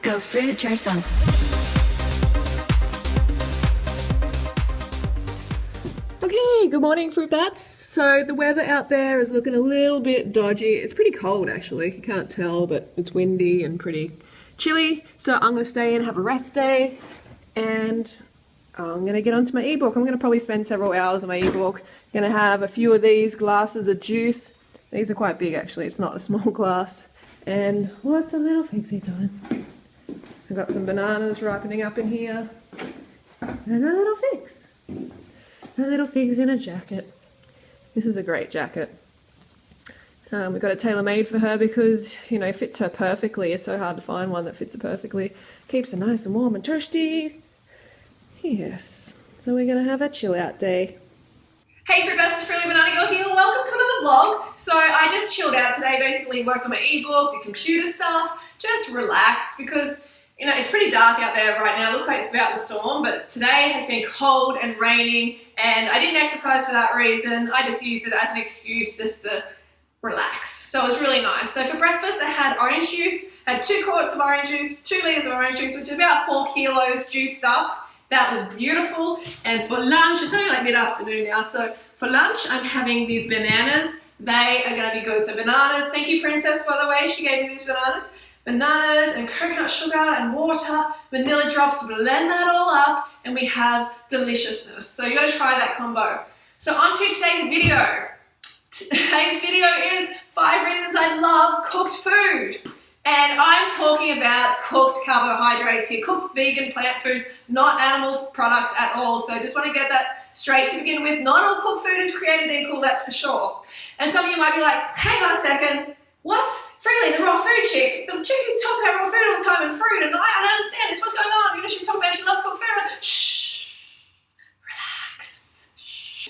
Go fruit yourself. Okay, good morning, fruit bats. So the weather out there is looking a little bit dodgy. It's pretty cold actually, you can't tell, but it's windy and pretty chilly. So I'm gonna stay and have a rest day, and I'm gonna get onto my ebook. I'm gonna probably spend several hours on my ebook. Gonna have a few of these glasses of juice. These are quite big actually, it's not a small glass. And what's a little figsy doing? I've got some bananas ripening up in here. And a little figs. A little fig's in a jacket. This is a great jacket. We've got it tailor-made for her because, you know, it fits her perfectly. It's so hard to find one that fits her perfectly. Keeps her nice and warm and toasty. Yes. So we're going to have a chill-out day. Hey Fruit Bats, it's Freelee BananaGirl here. Welcome to another vlog. So I just chilled out today, basically worked on my ebook, did computer stuff, just relaxed because, you know, it's pretty dark out there right now. It looks like it's about to storm, but today has been cold and raining and I didn't exercise for that reason. I just used it as an excuse just to relax. So it was really nice. So for breakfast I had orange juice, had 2 quarts of orange juice, 2 litres of orange juice, which is about 4 kilos juiced up. That was beautiful. And for lunch, it's only like mid-afternoon now, so for lunch I'm having these bananas. They are gonna be good. So bananas, thank you Princess by the way, she gave me these bananas. Bananas and coconut sugar and water, vanilla drops, blend that all up and we have deliciousness. So you gotta try that combo. So on to today's video. Today's video is 5 reasons I love cooked food. And I'm talking about cooked carbohydrates here, cooked vegan plant foods, not animal products at all. So I just want to get that straight to begin with. Not all cooked food is created equal, that's for sure. And some of you might be like, hang on a second, what? Freelee, the raw food chick. The chick who talks about raw food all the time and fruit, and I don't understand this. What's going on? You know, she's talking about she loves cooked food. Shh, relax.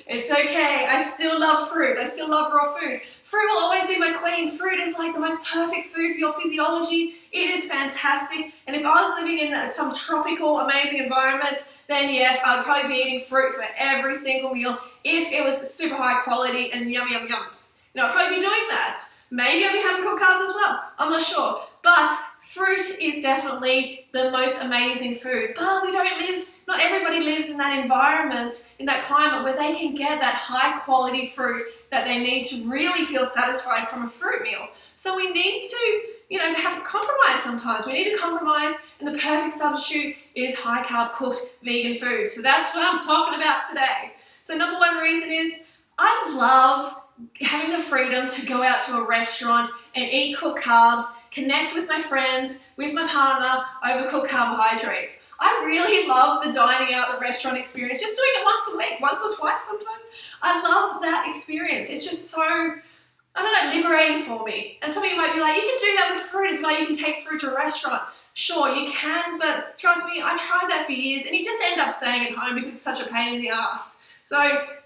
It's okay. I still love fruit. I still love raw food. Fruit will always be my queen. Fruit is like the most perfect food for your physiology. It is fantastic. And if I was living in some tropical, amazing environment, then yes, I'd probably be eating fruit for every single meal if it was super high quality and yum, yum, yums. You know, I'd probably be doing that. Maybe I'll be having cooked carbs as well. I'm not sure. But fruit is definitely the most amazing food. But we don't live, not everybody lives in that environment, in that climate where they can get that high quality fruit that they need to really feel satisfied from a fruit meal. So we need to, you know, have compromise sometimes. We need to compromise, and the perfect substitute is high carb cooked vegan food. So that's what I'm talking about today. So number 1 reason is I love having the freedom to go out to a restaurant and eat cooked carbs, connect with my friends, with my partner over cooked carbohydrates. I really love the dining out, the restaurant experience, just doing it once a week, once or twice sometimes. I love that experience. It's just so, I don't know, liberating for me. And some of you might be like, you can do that with fruit as well. You can take fruit to a restaurant. Sure, you can, but trust me, I tried that for years and you just end up staying at home because it's such a pain in the ass. So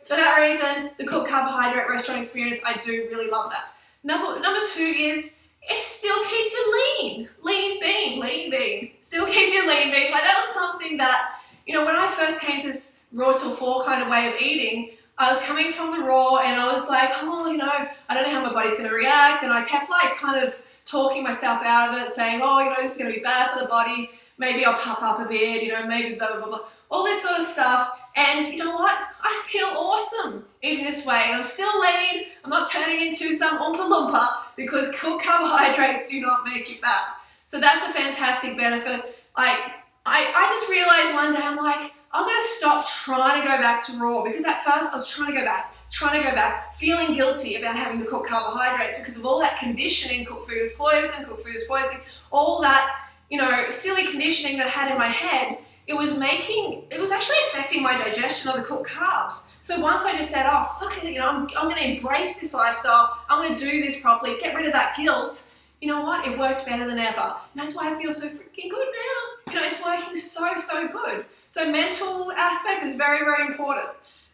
for that reason, the cooked carbohydrate restaurant experience, I do really love that. Number 2 is it still keeps you lean. Lean bean. Still keeps you lean bean. Like that was something that, you know, when I first came to this raw to full kind of way of eating, I was coming from the raw and I was like, oh, you know, I don't know how my body's going to react. And I kept like kind of talking myself out of it, saying, oh, you know, this is going to be bad for the body. Maybe I'll puff up a bit, you know, maybe blah, blah, blah, blah. All this sort of stuff. And you know what? I feel awesome eating this way. And I'm still lean. I'm not turning into some Oompa Loompa because cooked carbohydrates do not make you fat. So that's a fantastic benefit. I just realized one day, I'm like, I'm going to stop trying to go back to raw because at first I was trying to go back, feeling guilty about having to cook carbohydrates because of all that conditioning, cooked food is poison, all that, you know, silly conditioning that I had in my head. It was actually affecting my digestion of the cooked carbs. So once I just said, oh, fuck it, you know, I'm going to embrace this lifestyle. I'm going to do this properly, get rid of that guilt. You know what? It worked better than ever. And that's why I feel so freaking good now. You know, it's working so good. So mental aspect is very, very important.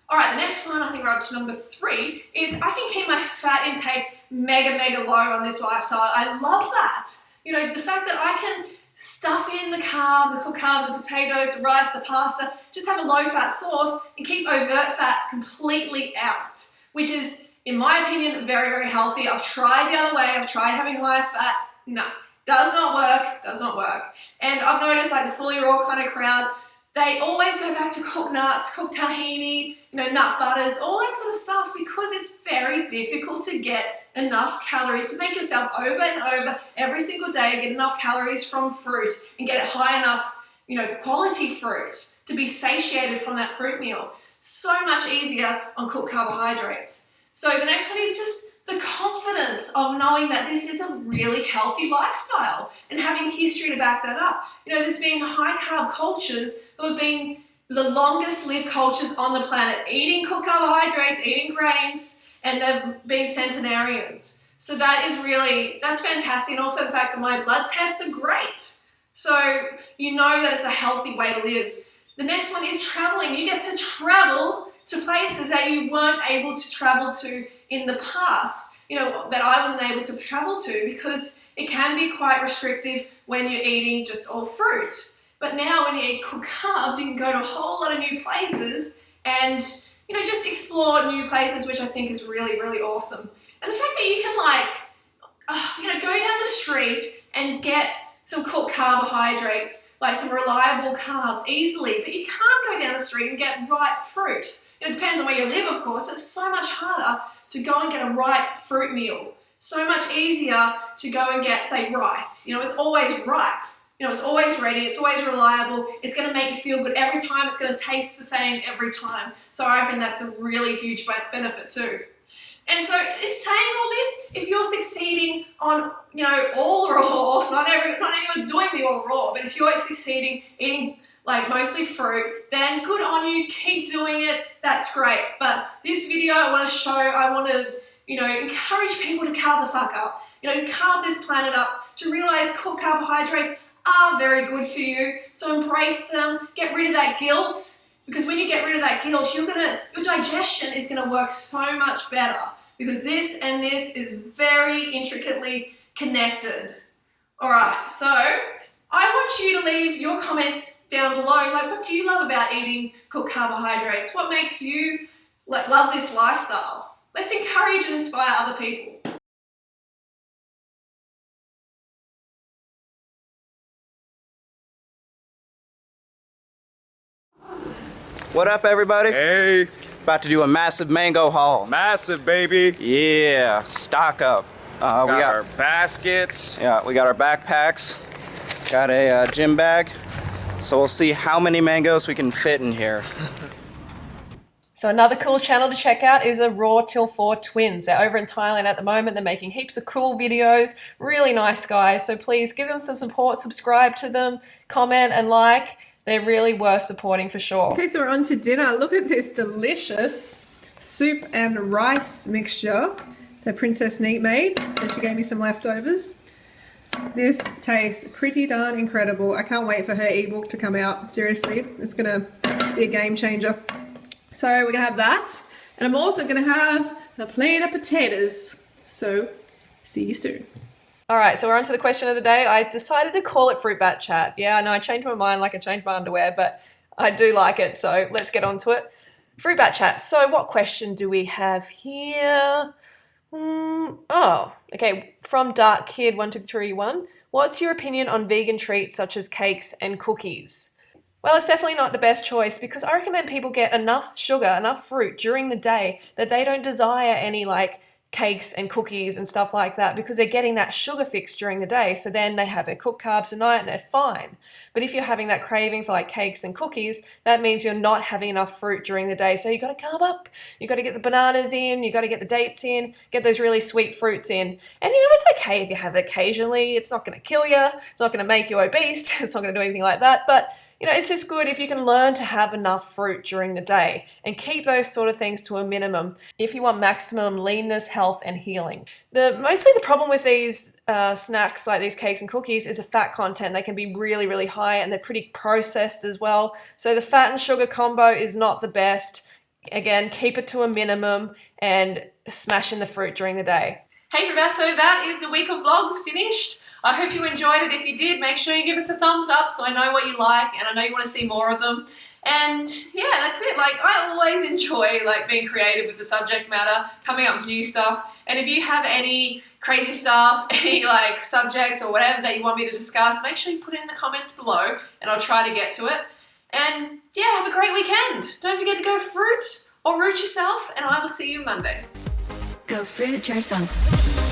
All right, the next one, I think we're up to number 3, is I can keep my fat intake mega low on this lifestyle. I love that. You know, the fact that I can stuff in the carbs, the cooked carbs, the potatoes, the rice, the pasta, just have a low-fat sauce and keep overt fats completely out, which is, in my opinion, very, very healthy. I've tried the other way. I've tried having higher fat. No, Does not work, does not work. And I've noticed like the fully raw kind of crowd, they always go back to cooked nuts, cooked tahini, nut butters, all that sort of stuff, because it's very difficult to get enough calories, to make yourself over and over every single day, get enough calories from fruit and get it high enough, quality fruit to be satiated from that fruit meal. So much easier on cooked carbohydrates. So the next one is just the confidence of knowing that this is a really healthy lifestyle and having history to back that up. There's been high carb cultures who have been the longest lived cultures on the planet, eating cooked carbohydrates, eating grains, and they've been centenarians. So that's fantastic. And also the fact that my blood tests are great. So you know that it's a healthy way to live. The next one is traveling. You get to travel to places that you weren't able to travel to in the past, that I wasn't able to travel to, because it can be quite restrictive when you're eating just all fruit. But now when you eat cooked carbs, you can go to a whole lot of new places and, just explore new places, which I think is really, really awesome. And the fact that you can go down the street and get some cooked carbohydrates, like some reliable carbs easily, but you can't go down the street and get ripe fruit. It depends on where you live, of course, but it's so much harder to go and get a ripe fruit meal. So much easier to go and get, say, rice. It's always ripe. It's always ready, it's always reliable, it's gonna make you feel good every time, it's gonna taste the same every time. So I reckon that's a really huge benefit too. And so it's saying all this, if you're succeeding on, all raw, not anyone doing the all raw, but if you're succeeding eating like mostly fruit, then good on you, keep doing it, that's great. But this video I want to encourage people to carb the fuck up. Carb this planet up, to realize cooked carbohydrates are very good for you. So embrace them, get rid of that guilt, because when you get rid of that guilt, your digestion is gonna work so much better, because this and this is very intricately connected. All right, so I want you to leave your comments down below. Like, what do you love about eating cooked carbohydrates? What makes you love this lifestyle? Let's encourage and inspire other people. What up, everybody? Hey, About to do a massive mango haul. massive baby. Yeah, stock up. We Got got our baskets. we got our backpacks. Got a gym bag. So we'll see how many mangoes we can fit in here. So another cool channel to check out is a Raw Till 4 Twins. They're over in Thailand at the moment. They're making heaps of cool videos. Really nice guys. So please give them some support, subscribe to them, comment and like. They're really worth supporting for sure. Okay, so we're on to dinner. Look at this delicious soup and rice mixture that Princess Neat made. So she gave me some leftovers. This tastes pretty darn incredible. I can't wait for her ebook to come out. Seriously, it's gonna be a game changer. So we're gonna have that. And I'm also gonna have a plate of potatoes. So see you soon. All right, so we're on to the question of the day. I decided to call it Fruit Bat Chat. Yeah, I know I changed my mind like I changed my underwear, but I do like it, so let's get on to it. Fruit Bat Chat. So what question do we have here? Okay, from Dark Kid 1231. What's your opinion on vegan treats such as cakes and cookies? Well, it's definitely not the best choice, because I recommend people get enough sugar, enough fruit during the day that they don't desire any cakes and cookies and stuff like that, because they're getting that sugar fix during the day. So then they have their cooked carbs at night and they're fine. But if you're having that craving for cakes and cookies, that means you're not having enough fruit during the day. So you got to carb up. You got to get the bananas in. You got to get the dates in. Get those really sweet fruits in. And it's okay if you have it occasionally. It's not going to kill you. It's not going to make you obese. It's not going to do anything like that. But it's just good if you can learn to have enough fruit during the day and keep those sort of things to a minimum if you want maximum leanness, health, and healing. Mostly the problem with these snacks like these cakes and cookies is the fat content. They can be really, really high and they're pretty processed as well. So the fat and sugar combo is not the best. Again, keep it to a minimum and smash in the fruit during the day. Hey everybody, so that is the week of vlogs finished. I hope you enjoyed it. If you did, make sure you give us a thumbs up so I know what you like and I know you want to see more of them. And yeah, that's it. I always enjoy being creative with the subject matter, coming up with new stuff. And if you have any crazy stuff, any like subjects or whatever that you want me to discuss, make sure you put it in the comments below and I'll try to get to it. And yeah, have a great weekend. Don't forget to go fruit or root yourself, and I will see you Monday. Go fruit yourself.